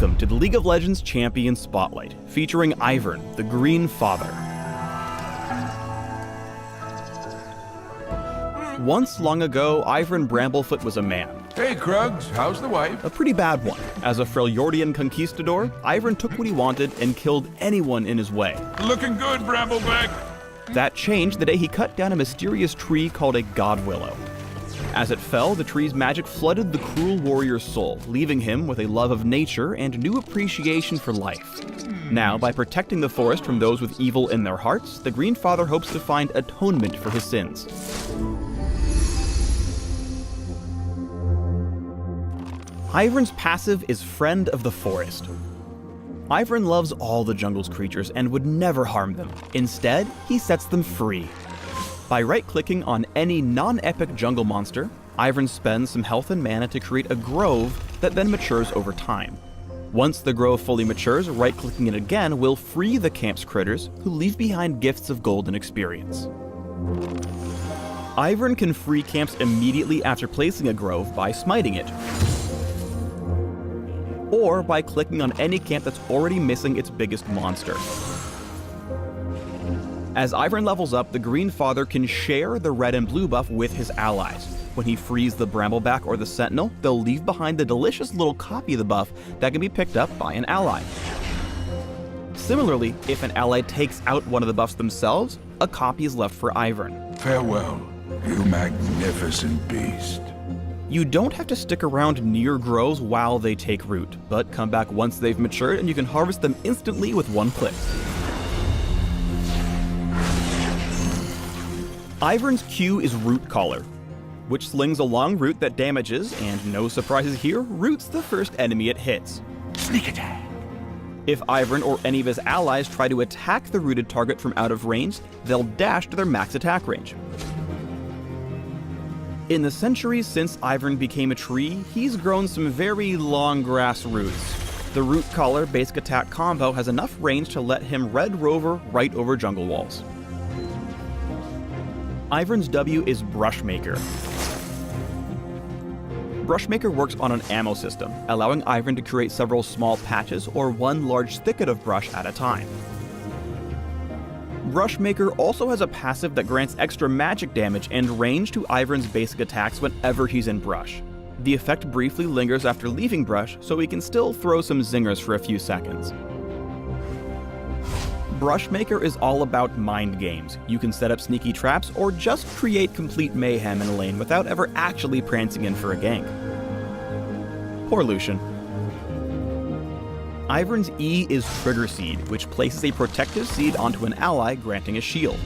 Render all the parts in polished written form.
Welcome to the League of Legends Champion Spotlight, featuring Ivern, the Green Father. Once long ago, Ivern Bramblefoot was a man. Hey, Krugs, how's the wife? A pretty bad one. As a Freljordian conquistador, Ivern took what he wanted and killed anyone in his way. Looking good, Brambleback. That changed the day he cut down a mysterious tree called a God Willow. As it fell, the tree's magic flooded the cruel warrior's soul, leaving him with a love of nature and new appreciation for life. Now, by protecting the forest from those with evil in their hearts, the Green Father hopes to find atonement for his sins. Ivern's passive is Friend of the Forest. Ivern loves all the jungle's creatures and would never harm them. Instead, he sets them free. By right-clicking on any non-epic jungle monster, Ivern spends some health and mana to create a grove that then matures over time. Once the grove fully matures, right-clicking it again will free the camp's critters, who leave behind gifts of gold and experience. Ivern can free camps immediately after placing a grove by smiting it, or by clicking on any camp that's already missing its biggest monster. As Ivern levels up, the Green Father can share the red and blue buff with his allies. When he frees the Brambleback or the Sentinel, they'll leave behind the delicious little copy of the buff that can be picked up by an ally. Similarly, if an ally takes out one of the buffs themselves, a copy is left for Ivern. Farewell, you magnificent beast. You don't have to stick around near groves while they take root, but come back once they've matured and you can harvest them instantly with one click. Ivern's Q is Root Collar, which slings a long root that damages, and no surprises here, roots the first enemy it hits. Sneak attack. If Ivern or any of his allies try to attack the rooted target from out of range, they'll dash to their max attack range. In the centuries since Ivern became a tree, he's grown some very long grass roots. The Root Collar basic attack combo has enough range to let him Red Rover right over jungle walls. Ivern's W is Brushmaker. Brushmaker works on an ammo system, allowing Ivern to create several small patches or one large thicket of brush at a time. Brushmaker also has a passive that grants extra magic damage and range to Ivern's basic attacks whenever he's in brush. The effect briefly lingers after leaving brush, so he can still throw some zingers for a few seconds. Brushmaker is all about mind games. You can set up sneaky traps or just create complete mayhem in a lane without ever actually prancing in for a gank. Poor Lucian. Ivern's E is Trigger Seed, which places a protective seed onto an ally, granting a shield.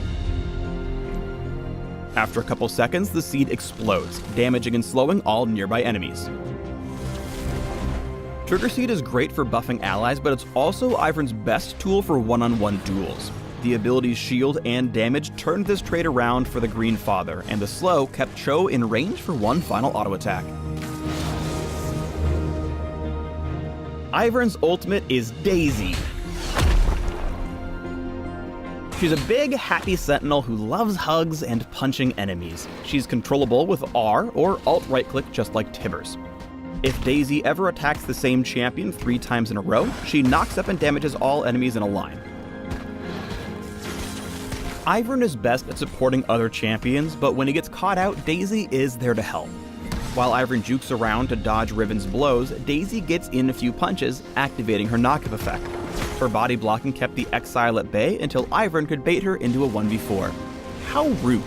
After a couple seconds, the seed explodes, damaging and slowing all nearby enemies. Trigger Seed is great for buffing allies, but it's also Ivern's best tool for one-on-one duels. The abilities Shield and Damage turned this trait around for the Green Father, and the Slow kept Cho in range for one final auto attack. Ivern's ultimate is Daisy. She's a big, happy sentinel who loves hugs and punching enemies. She's controllable with R or Alt right-click just like Tibbers. If Daisy ever attacks the same champion 3 times in a row, she knocks up and damages all enemies in a line. Ivern is best at supporting other champions, but when he gets caught out, Daisy is there to help. While Ivern jukes around to dodge Riven's blows, Daisy gets in a few punches, activating her knock-up effect. Her body blocking kept the Exile at bay until Ivern could bait her into a 1v4. How rude.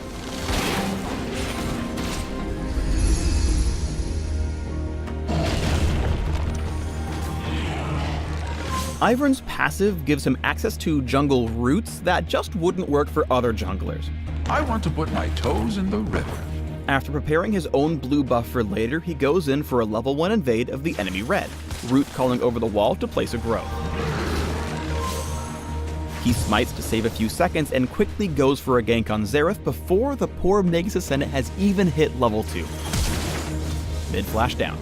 Ivern's passive gives him access to jungle roots that just wouldn't work for other junglers. I want to put my toes in the river. After preparing his own blue buff for later, he goes in for a level 1 invade of the enemy red, root calling over the wall to place a grove. He smites to save a few seconds and quickly goes for a gank on Xerath before the poor Megas Ascendant has even hit level 2. Mid flash down.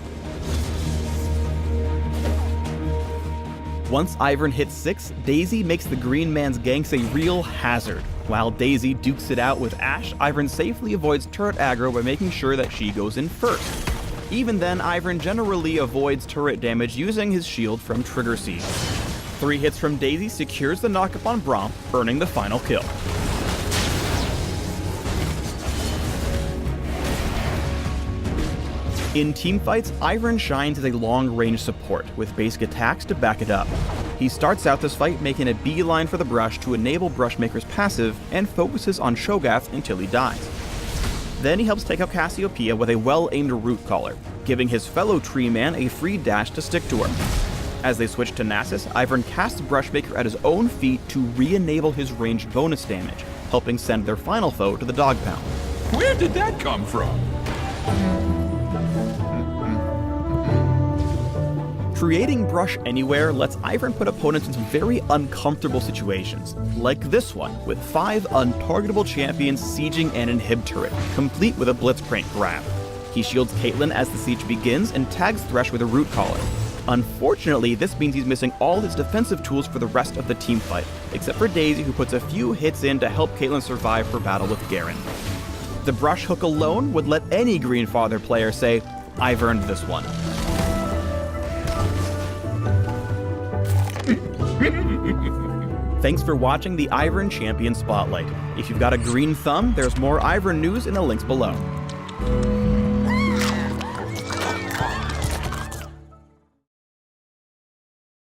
Once Ivern hits 6, Daisy makes the green man's ganks a real hazard. While Daisy dukes it out with Ashe, Ivern safely avoids turret aggro by making sure that she goes in first. Even then, Ivern generally avoids turret damage using his shield from Trigger Siege. 3 hits from Daisy secures the knockup on Braum, earning the final kill. In teamfights, Ivern shines as a long-range support, with basic attacks to back it up. He starts out this fight making a beeline for the brush to enable Brushmaker's passive, and focuses on Sho'gath until he dies. Then he helps take out Cassiopeia with a well-aimed Root Collar, giving his fellow Tree Man a free dash to stick to her. As they switch to Nasus, Ivern casts Brushmaker at his own feet to re-enable his ranged bonus damage, helping send their final foe to the Dog Pound. Where did that come from? Creating Brush Anywhere lets Ivern put opponents in some very uncomfortable situations, like this one, with 5 untargetable champions sieging an inhib turret, complete with a Blitzcrank grab. He shields Caitlyn as the siege begins and tags Thresh with a Root Collar. Unfortunately, this means he's missing all his defensive tools for the rest of the teamfight, except for Daisy, who puts a few hits in to help Caitlyn survive her battle with Garen. The Brush hook alone would let any Greenfather player say, "I've earned this one." Thanks for watching the Ivern Champion Spotlight. If you've got a green thumb, there's more Ivern news in the links below.